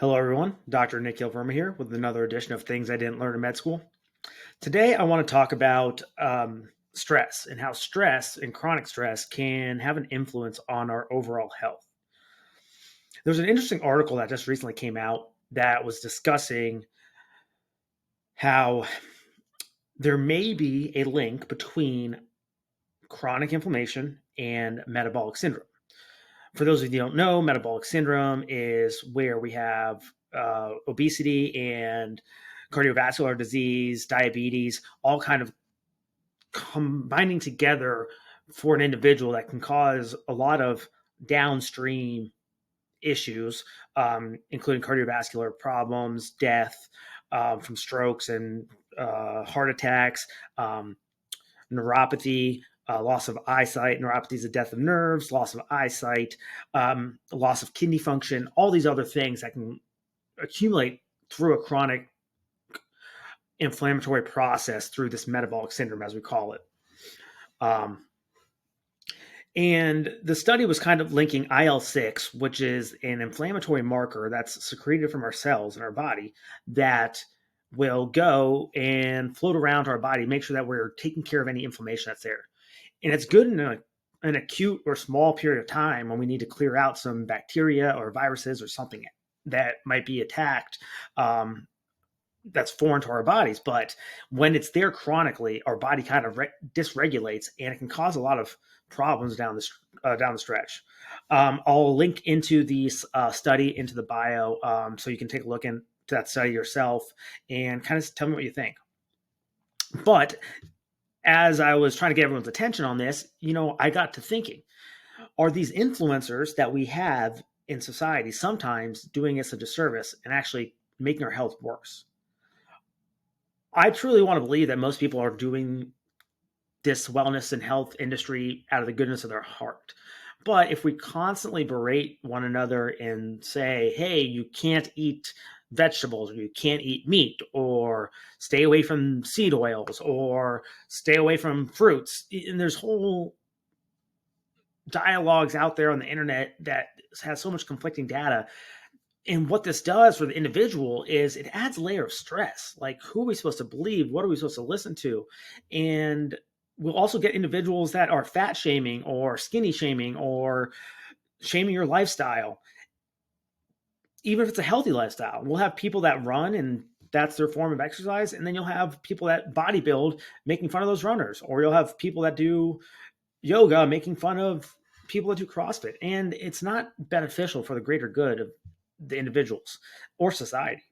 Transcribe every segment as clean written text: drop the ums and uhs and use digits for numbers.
Hello, everyone. Dr. Nikhil Verma here with another edition of Things I Didn't Learn in Med School. Today, I want to talk about stress and how stress and chronic stress can have an influence on our overall health. There's an interesting article that just recently came out that was discussing how there may be a link between chronic inflammation and metabolic syndrome. For those of you who don't know, metabolic syndrome is where we have obesity and cardiovascular disease, diabetes, all kind of combining together for an individual that can cause a lot of downstream issues, including cardiovascular problems, death from strokes and heart attacks, neuropathy, loss of eyesight. Neuropathy is the death of nerves, loss of eyesight, loss of kidney function, all these other things that can accumulate through a chronic inflammatory process through this metabolic syndrome, as we call it. And the study was kind of linking IL-6, which is an inflammatory marker that's secreted from our cells in our body that will go and float around our body, make sure that we're taking care of any inflammation that's there. And it's good in an acute or small period of time when we need to clear out some bacteria or viruses or something that might be attacked that's foreign to our bodies. But when it's there chronically, our body kind of dysregulates, and it can cause a lot of problems down the stretch. I'll link into the study into the bio, so you can take a look into that study yourself and kind of tell me what you think. But as I was trying to get everyone's attention on this, I got to thinking, are these influencers that we have in society sometimes doing us a disservice and actually making our health worse? I truly want to believe that most people are doing this wellness and health industry out of the goodness of their heart. But if we constantly berate one another and say, hey, you can't eat vegetables, or you can't eat meat, or stay away from seed oils, or stay away from fruits, and there's whole dialogues out there on the internet that has so much conflicting data. And what this does for the individual is it adds a layer of stress. Like, who are we supposed to believe? What are we supposed to listen to? And we'll also get individuals that are fat shaming or skinny shaming or shaming your lifestyle, even if it's a healthy lifestyle. We'll have people that run and that's their form of exercise. And then you'll have people that bodybuild making fun of those runners, or you'll have people that do yoga making fun of people that do CrossFit. And it's not beneficial for the greater good of the individuals or society.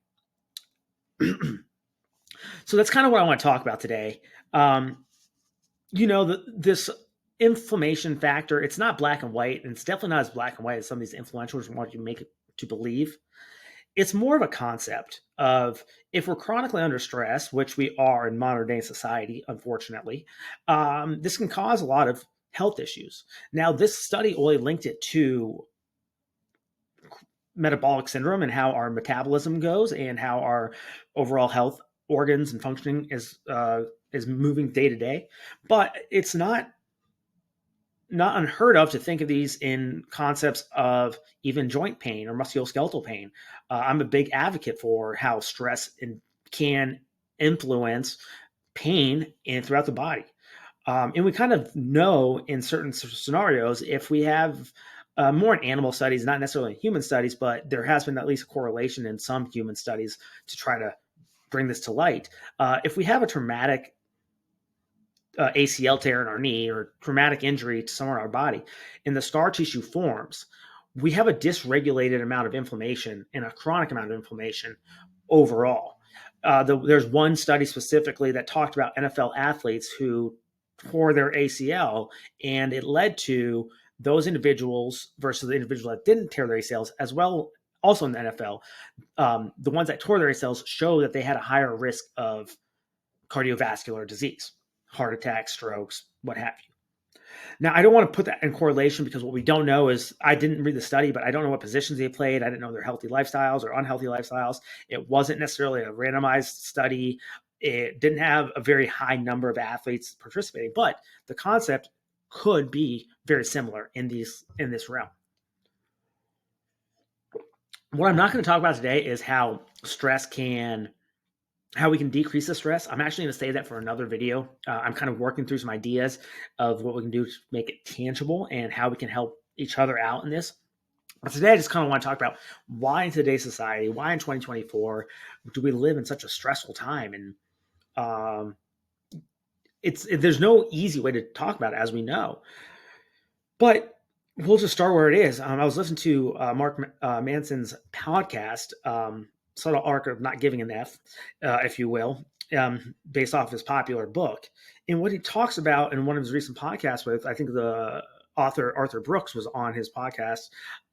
So that's kind of what I want to talk about today. This inflammation factor, it's not black and white, and it's definitely not as black and white as some of these influencers want you to make it to believe. It's more of a concept of, if we're chronically under stress, which we are in modern day society, unfortunately, this can cause a lot of health issues. Now, this study only linked it to metabolic syndrome and how our metabolism goes and how our overall health organs and functioning is moving day to day. But it's not unheard of to think of these in concepts of even joint pain or musculoskeletal pain. I'm a big advocate for how stress can influence pain throughout the body. And we kind of know in certain scenarios, if we have more in animal studies, not necessarily in human studies, but there has been at least a correlation in some human studies to try to bring this to light. If we have a traumatic ACL tear in our knee or traumatic injury to somewhere in our body, and the scar tissue forms, we have a dysregulated amount of inflammation and a chronic amount of inflammation overall. There's one study specifically that talked about NFL athletes who tore their ACL, and it led to those individuals versus the individuals that didn't tear their ACLs, as well also in the NFL. The ones that tore their ACLs show that they had a higher risk of cardiovascular disease, heart attacks, strokes, what have you. Now, I don't want to put that in correlation, because what we don't know is, I didn't read the study, but I don't know what positions they played. I didn't know their healthy lifestyles or unhealthy lifestyles. It wasn't necessarily a randomized study. It didn't have a very high number of athletes participating, but the concept could be very similar in this realm. What I'm not going to talk about today is how we can decrease the stress. I'm actually going to say that for another video. I'm kind of working through some ideas of what we can do to make it tangible and how we can help each other out in this. But today, I just kind of want to talk about why in today's society, why in 2024, do we live in such a stressful time? And um, there's no easy way to talk about it, as we know. But we'll just start where it is. I was listening to Mark Manson's podcast, Subtle Art of Not Giving an F, if you will, based off his popular book. And what he talks about in one of his recent podcasts with, I think the author Arthur Brooks was on his podcast,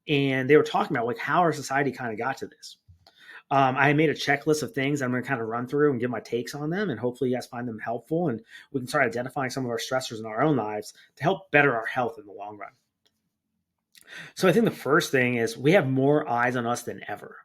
and they were talking about like how our society kind of got to this. I made a checklist of things I'm going to kind of run through and give my takes on them, and hopefully you guys find them helpful, and we can start identifying some of our stressors in our own lives to help better our health in the long run. So I think the first thing is we have more eyes on us than ever.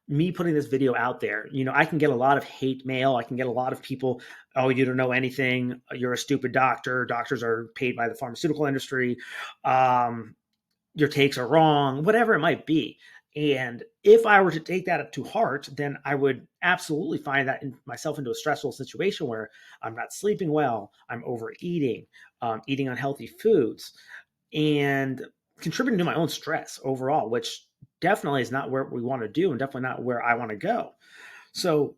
Me putting this video out there, I can get a lot of hate mail. I can get a lot of people, oh, you don't know anything. You're a stupid doctor. Doctors are paid by the pharmaceutical industry. Your takes are wrong, whatever it might be. And if I were to take that to heart, then I would absolutely find that myself into a stressful situation where I'm not sleeping well, I'm overeating, eating unhealthy foods, and contributing to my own stress overall, which definitely is not where we want to do and definitely not where I want to go. So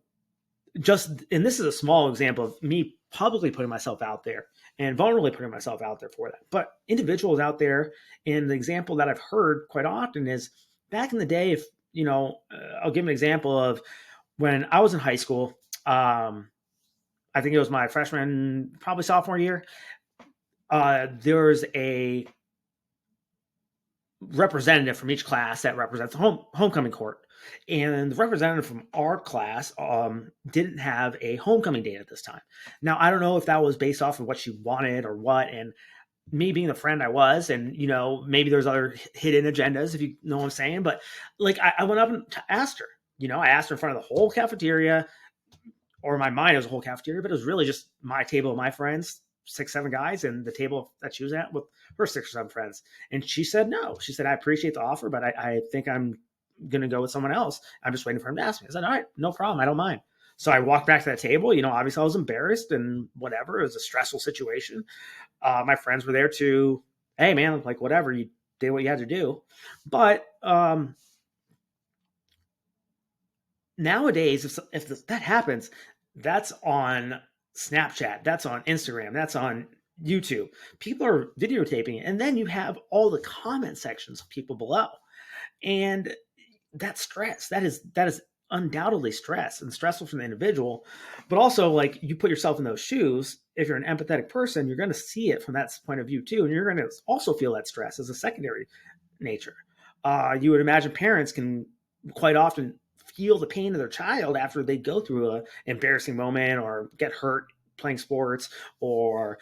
and this is a small example of me publicly putting myself out there and vulnerably putting myself out there for that. But individuals out there, and the example that I've heard quite often is back in the day, if, I'll give an example of when I was in high school. I think it was my freshman, probably sophomore year. There was a representative from each class that represents the homecoming court. And the representative from our class didn't have a homecoming date at this time. Now, I don't know if that was based off of what she wanted or what. And me being the friend I was, and, maybe there's other hidden agendas, if you know what I'm saying. But like, I went up and asked her, I asked her in front of the whole cafeteria, or in my mind, it was a whole cafeteria, but it was really just my table of my friends, 6, 7 guys, and the table that she was at with her 6 or 7 friends. And she said no. She said, I appreciate the offer, but I think I'm going to go with someone else. I'm just waiting for him to ask me. I said, all right, no problem. I don't mind. So I walked back to that table. Obviously I was embarrassed and whatever. It was a stressful situation. My friends were there to, hey, man, like whatever. You did what you had to do. But nowadays, if that happens, that's on Snapchat, that's on Instagram, that's on YouTube. People are videotaping it, and then you have all the comment sections of people below, and that's stress. That is undoubtedly stress and stressful for the individual, but also like you put yourself in those shoes. If you're an empathetic person, you're going to see it from that point of view too, and you're going to also feel that stress as a secondary nature. You would imagine parents can quite often feel the pain of their child after they go through an embarrassing moment or get hurt playing sports, or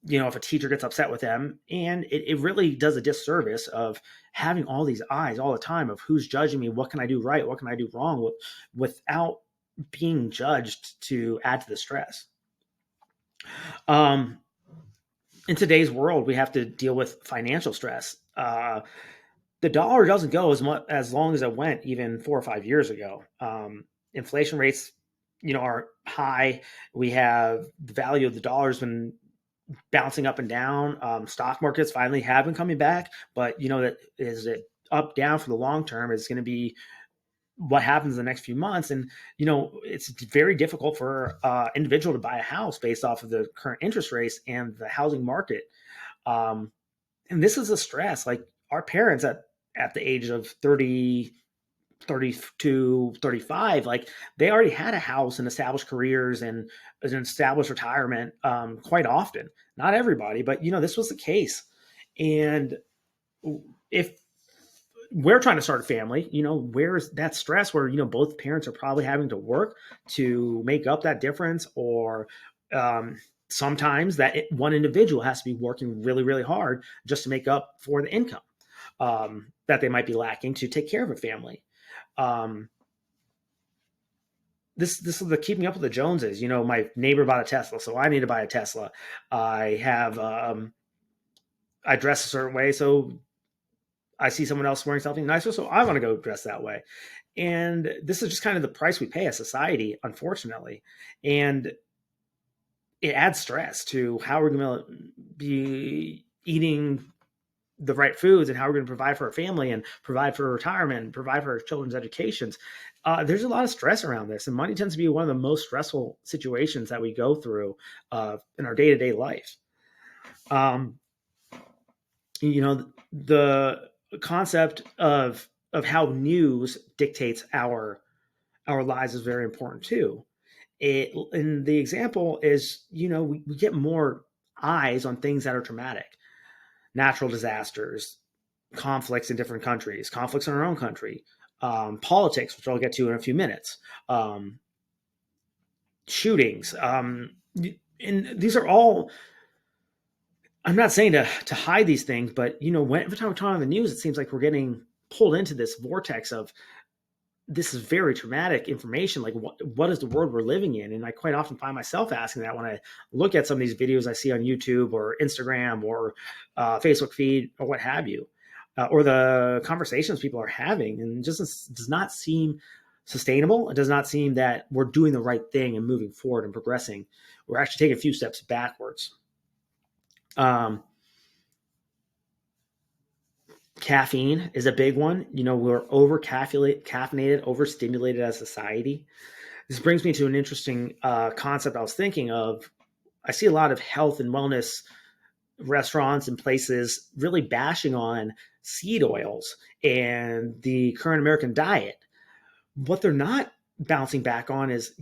if a teacher gets upset with them. And it really does a disservice of having all these eyes all the time of who's judging me, what can I do right, what can I do wrong, without being judged to add to the stress. In today's world, we have to deal with financial stress. The dollar doesn't go as long as it went even 4 or 5 years ago. Inflation rates, are high. We have the value of the dollar has been bouncing up and down. Stock markets finally have been coming back, but that is it up, down for the long term is going to be what happens in the next few months. And, it's very difficult for individual to buy a house based off of the current interest rates and the housing market. And this is a stress. Like our parents at the age of 30, 32, 35, like they already had a house and established careers and an established retirement quite often. Not everybody, but this was the case. And if we're trying to start a family, where's that stress where, both parents are probably having to work to make up that difference, or sometimes that one individual has to be working really, really hard just to make up for the income that they might be lacking to take care of a family. This is the keeping up with the Joneses. My neighbor bought a Tesla, so I need to buy a Tesla. I have I dress a certain way, so I see someone else wearing something nicer, so I want to go dress that way. And this is just kind of the price we pay as society, unfortunately. And it adds stress to how we're going to be eating the right foods and how we're going to provide for our family and provide for retirement and provide for our children's educations. There's a lot of stress around this, and money tends to be one of the most stressful situations that we go through in our day-to-day life. Um, the concept of how news dictates our lives is very important too. And the example is, we get more eyes on things that are traumatic, natural disasters, conflicts in different countries, conflicts in our own country, politics, which I'll get to in a few minutes, shootings. And these are all, I'm not saying to hide these things, but every time we turn on the news, it seems like we're getting pulled into this vortex of this is very traumatic information. Like, what is the world we're living in? And I quite often find myself asking that when I look at some of these videos I see on YouTube or Instagram or Facebook feed or what have you, or the conversations people are having, and just does not seem sustainable. It does not seem that we're doing the right thing and moving forward and progressing. We're actually taking a few steps backwards. Caffeine is a big one. We're caffeinated, overstimulated as a society. This brings me to an interesting concept I was thinking of. I see a lot of health and wellness restaurants and places really bashing on seed oils and the current American diet. What they're not bouncing back on is,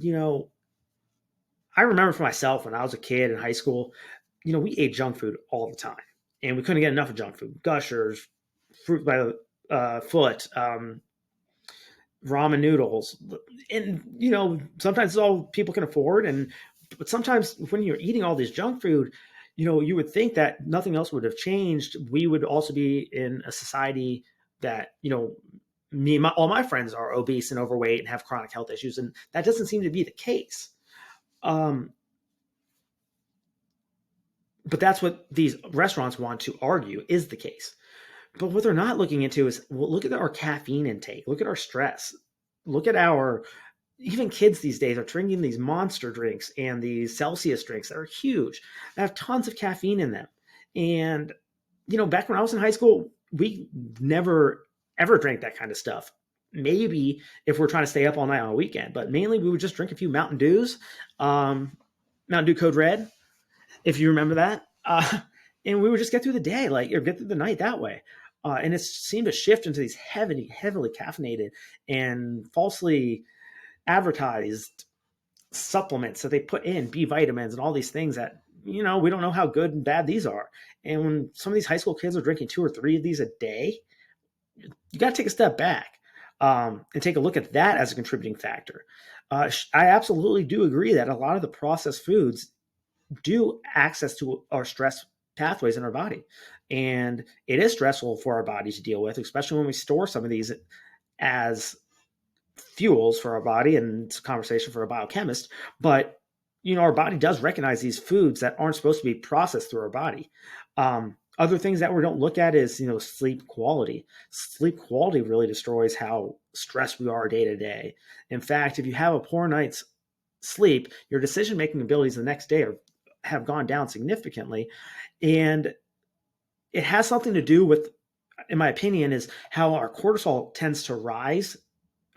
I remember for myself when I was a kid in high school, we ate junk food all the time and we couldn't get enough of junk food. Gushers, fruit by the foot, ramen noodles, and sometimes it's all people can afford. But sometimes when you're eating all this junk food, you would think that nothing else would have changed. We would also be in a society that all my friends are obese and overweight and have chronic health issues, and that doesn't seem to be the case. But that's what these restaurants want to argue is the case. But what they're not looking into is, well, look at our caffeine intake. Look at our stress. Look at even kids these days are drinking these monster drinks and these Celsius drinks that are huge, that have tons of caffeine in them. And, back when I was in high school, we never, ever drank that kind of stuff. Maybe if we're trying to stay up all night on a weekend, but mainly we would just drink a few Mountain Dews, Mountain Dew Code Red, if you remember that. And we would just get through the day, or get through the night that way. And it seemed to shift into these heavily caffeinated and falsely advertised supplements that they put in, B vitamins and all these things that, we don't know how good and bad these are. And when some of these high school kids are drinking 2 or 3 of these a day, you got to take a step back and take a look at that as a contributing factor. I absolutely do agree that a lot of the processed foods do access to our stress pathways in our body. And it is stressful for our body to deal with, especially when we store some of these as fuels for our body. And it's a conversation for a biochemist. But, our body does recognize these foods that aren't supposed to be processed through our body. Other things that we don't look at is, sleep quality. Sleep quality really destroys how stressed we are day to day. In fact, if you have a poor night's sleep, your decision-making abilities the next day have gone down significantly. And it has something to do with, in my opinion, is how our cortisol tends to rise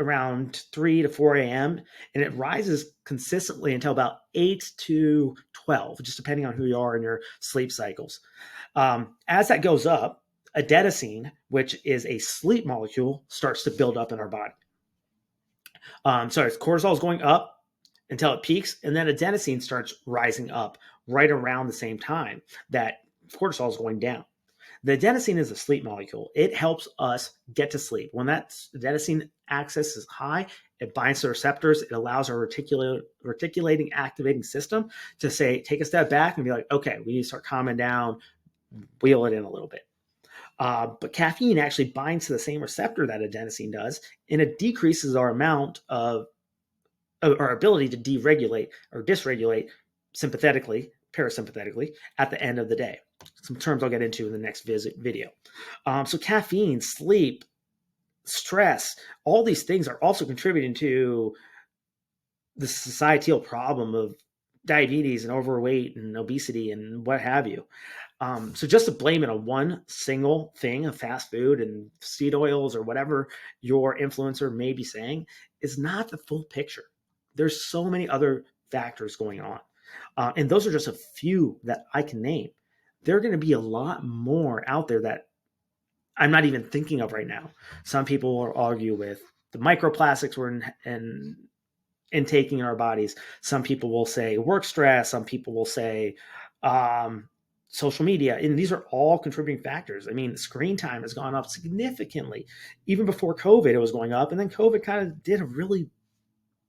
around 3 to 4 a.m. and it rises consistently until about 8 to 12, just depending on who you are in your sleep cycles. As that goes up, adenosine, which is a sleep molecule, starts to build up in our body. So cortisol is going up until it peaks, and then adenosine starts rising up right around the same time that cortisol is going down. The adenosine is a sleep molecule. It helps us get to sleep. When that adenosine axis is high, it binds to receptors. It allows our reticulating activating system to say, take a step back and be like, okay, we need to start calming down, wheel it in a little bit. But caffeine actually binds to the same receptor that adenosine does, and it decreases our amount of our ability to deregulate or dysregulate sympathetically, parasympathetically at the end of the day. some terms I'll get into in the next video. So caffeine, sleep, stress, all these things are also contributing to the societal problem of diabetes and overweight and obesity and what have you. So just to blame it on one single thing of fast food and seed oils or whatever your influencer may be saying is not the full picture. There's so many other factors going on. And those are just a few that I can name. There are going to be a lot more out there that I'm not even thinking of right now. Some people will argue with the microplastics we're intaking in our bodies. Some people will say work stress. Some people will say social media. And these are all contributing factors. I mean, screen time has gone up significantly. Even before COVID, it was going up. And then COVID kind of did a really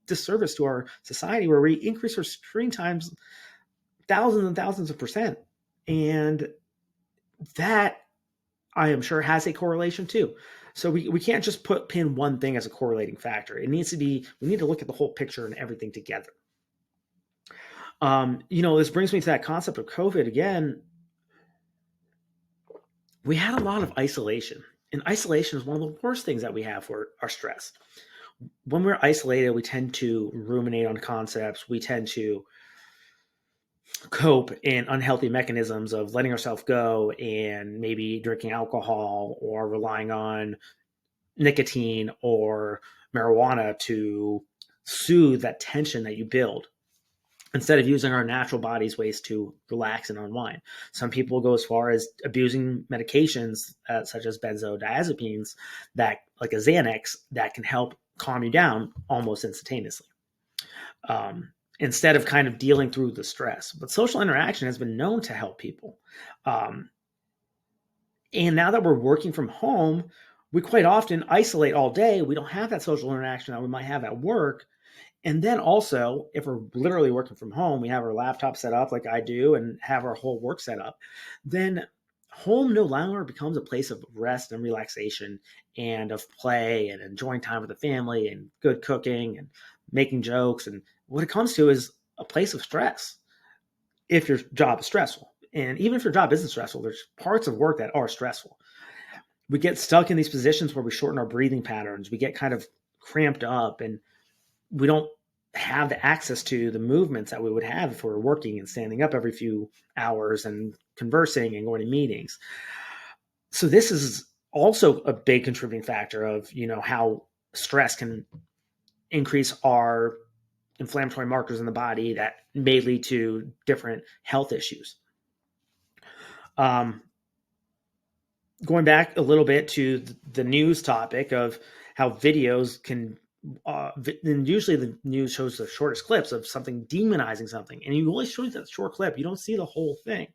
disservice to our society where we increased our screen times thousands and thousands of percent. And that, I am sure, has a correlation too. So we can't just pin one thing as a correlating factor. It needs to be, we need to look at the whole picture and everything together. This brings me to that concept of COVID again. We had a lot of isolation, and isolation is one of the worst things that we have for our stress. When we're isolated, we tend to ruminate on concepts. We tend to cope in unhealthy mechanisms of letting ourselves go and maybe drinking alcohol or relying on nicotine or marijuana to soothe that tension that you build instead of using our natural body's ways to relax and unwind. Some people go as far as abusing medications such as benzodiazepines, that like a Xanax, that can help calm you down almost instantaneously. Instead of kind of dealing through the stress. But social interaction has been known to help people. And now that we're working from home, we quite often isolate all day. We don't have that social interaction that we might have at work. And then also, if we're literally working from home, we have our laptop set up like I do and have our whole work set up, then home no longer becomes a place of rest and relaxation and of play and enjoying time with the family and good cooking and making jokes. And what it comes to is a place of stress if your job is stressful. And even if your job isn't stressful, there's parts of work that are stressful. We get stuck in these positions where we shorten our breathing patterns. We get kind of cramped up and we don't have the access to the movements that we would have if we were working and standing up every few hours and conversing and going to meetings. So this is also a big contributing factor of, how stress can increase our inflammatory markers in the body that may lead to different health issues. Going back a little bit to the news topic of how videos can, and usually the news shows the shortest clips of something demonizing something, and you only show that short clip. You don't see the whole thing,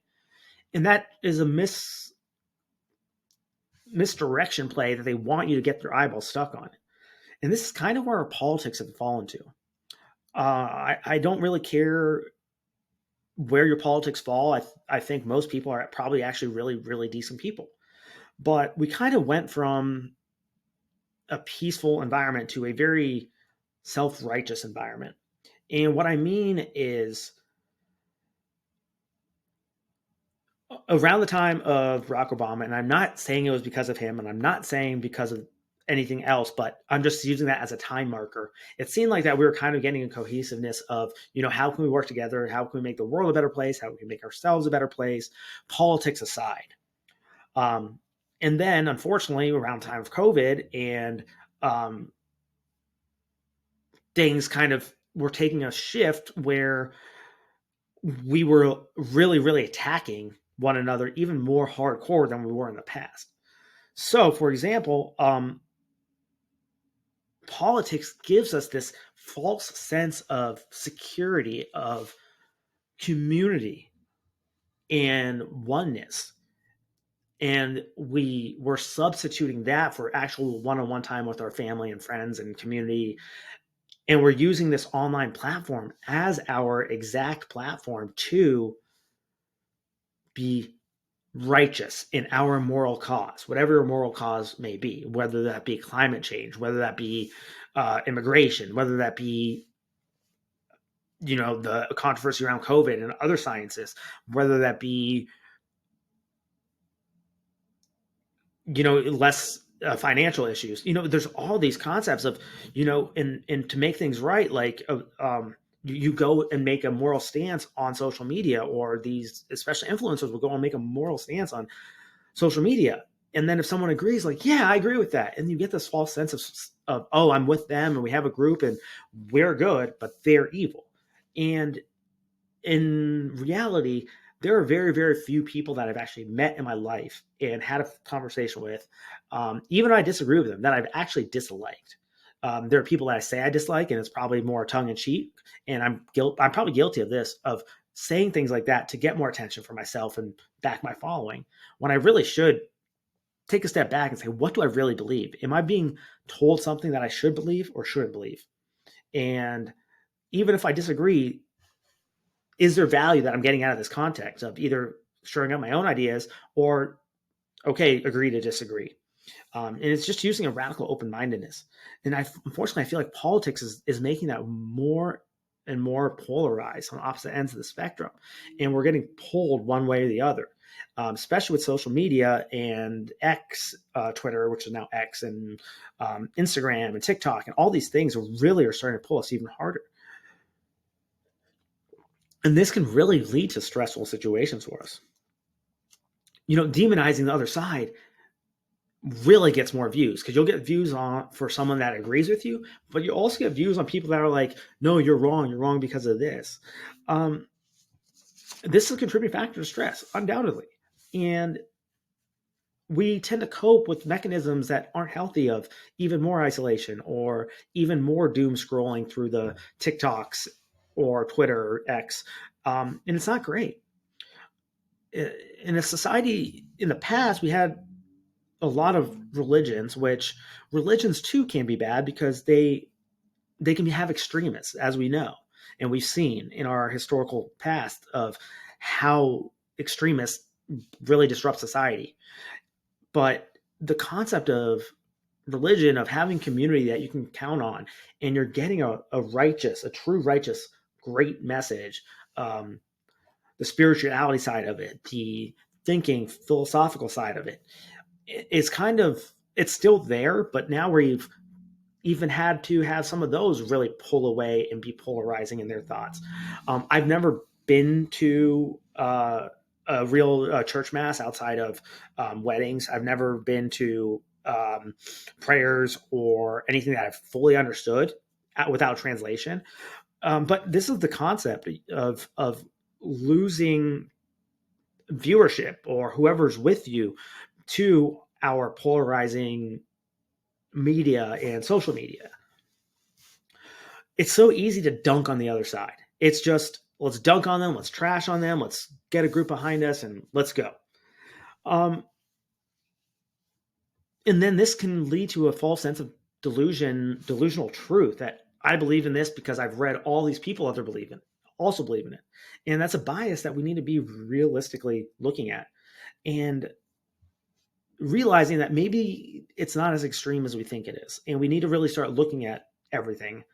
and that is a misdirection play that they want you to get their eyeballs stuck on. And this is kind of where our politics have fallen to. I don't really care where your politics fall. I think most people are probably actually really, really decent people. But we kind of went from a peaceful environment to a very self-righteous environment. And what I mean is, around the time of Barack Obama, and I'm not saying it was because of him, and I'm not saying because of anything else, but I'm just using that as a time marker. It seemed like that we were kind of getting a cohesiveness of, how can we work together? How can we make the world a better place? How can we make ourselves a better place? Politics aside. And then, unfortunately, around the time of COVID and things kind of were taking a shift where we were really, really attacking one another even more hardcore than we were in the past. So, for example, politics gives us this false sense of security, of community and oneness. And we were substituting that for actual one-on-one time with our family and friends and community. And we're using this online platform as our exact platform to be righteous in our moral cause, whatever your moral cause may be, whether that be climate change, whether that be immigration, whether that be, the controversy around COVID and other sciences, whether that be less financial issues. There's all these concepts of, and to make things right, like you go and make a moral stance on social media, or these especially influencers will go and make a moral stance on social media. And then if someone agrees, like, yeah, I agree with that. And you get this false sense of, oh, I'm with them and we have a group and we're good, but they're evil. And in reality, there are very, very few people that I've actually met in my life and had a conversation with, even if I disagree with them, that I've actually disliked. There are people that I say I dislike, and it's probably more tongue in cheek. And I'm probably guilty of this, of saying things like that to get more attention for myself and back my following, when I really should take a step back and say, what do I really believe? Am I being told something that I should believe or shouldn't believe? And even if I disagree, is there value that I'm getting out of this context of either shoring up my own ideas or, okay, agree to disagree? And it's just using a radical open-mindedness. And unfortunately, I feel like politics is making that more and more polarized on opposite ends of the spectrum. And we're getting pulled one way or the other, especially with social media and X, Twitter, which is now X, and Instagram and TikTok, and all these things really are starting to pull us even harder. And this can really lead to stressful situations for us. Demonizing the other side really gets more views, because you'll get views on for someone that agrees with you, but you also get views on people that are like, no, you're wrong because of this. This is a contributing factor to stress, undoubtedly. And we tend to cope with mechanisms that aren't healthy, of even more isolation or even more doom scrolling through the TikToks or Twitter or X. And it's not great. In a society in the past, we had a lot of religions, which religions too can be bad, because they can have extremists, as we know, and we've seen in our historical past of how extremists really disrupt society. But the concept of religion, of having community that you can count on, and you're getting a true righteous, great message, the spirituality side of it, the thinking, philosophical side of it, it's it's still there, but now we've even had to have some of those really pull away and be polarizing in their thoughts. I've never been to a real church mass outside of weddings. I've never been to prayers or anything that I've fully understood without translation. But this is the concept of losing viewership, or whoever's with you, to our polarizing media and social media. It's so easy to dunk on the other side. It's just, let's dunk on them, let's trash on them, let's get a group behind us, and let's go. And then this can lead to a false sense of delusional truth, that I believe in this because I've read all these people also believe in it. And that's a bias that we need to be realistically looking at, and realizing that maybe it's not as extreme as we think it is. And we need to really start looking at everything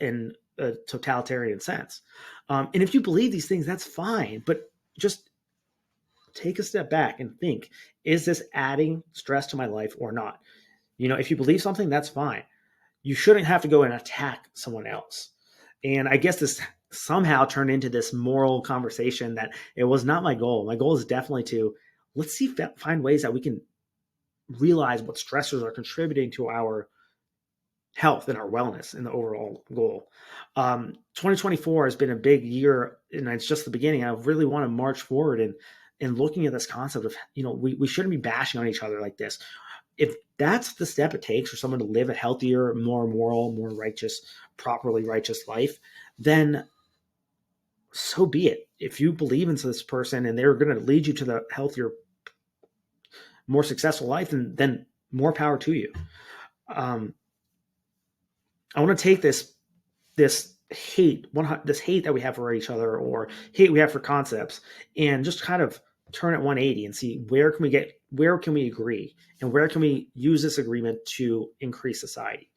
in a totalitarian sense. And if you believe these things, that's fine, but just take a step back and think, is this adding stress to my life or not? If you believe something, that's fine. You shouldn't have to go and attack someone else. And I guess this somehow turned into this moral conversation that it was not my goal. My goal is definitely to find ways that we can realize what stressors are contributing to our health and our wellness and the overall goal. 2024 has been a big year, and it's just the beginning. I really want to march forward and looking at this concept of, we shouldn't be bashing on each other like this. If that's the step it takes for someone to live a healthier, more moral, more righteous, properly righteous life, then so be it. If you believe in this person and they're going to lead you to the healthier, more successful life, then more power to you. I want to take this hate that we have for each other, or hate we have for concepts, and just kind of turn it 180 and see where can we agree, and where can we use this agreement to increase society.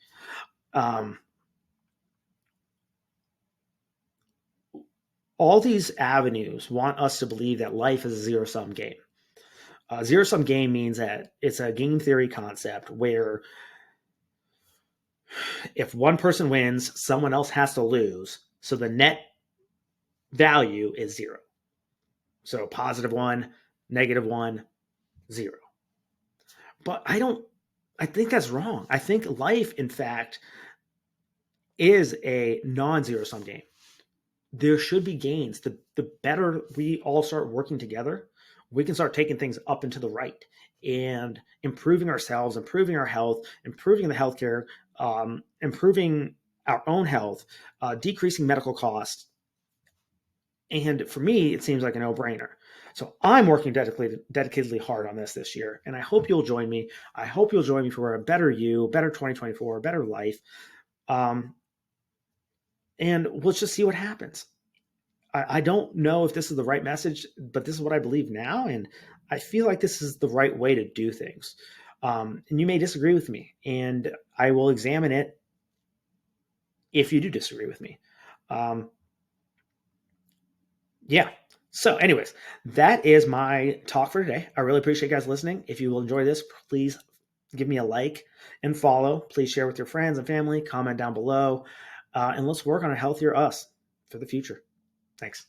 All these avenues want us to believe that life is a zero-sum game. Zero sum game means that it's a game theory concept where if one person wins, someone else has to lose. So the net value is zero. So +1, -1, 0. But I think that's wrong. I think life, in fact, is a non-zero sum game. There should be gains. The better we all start working together, we can start taking things up and to the right and improving ourselves, improving our health, improving the healthcare, improving our own health, decreasing medical costs. And for me, it seems like a no-brainer. So I'm working dedicatedly hard on this year, and I hope you'll join me. I hope you'll join me for a better you, better 2024, better life. And let's just see what happens. I don't know if this is the right message, but this is what I believe now, and I feel like this is the right way to do things. And you may disagree with me, and I will examine it if you do disagree with me. Yeah. So, anyways, that is my talk for today. I really appreciate you guys listening. If you will enjoy this, please give me a like and follow. Please share with your friends and family. Comment down below. And let's work on a healthier us for the future. Thanks.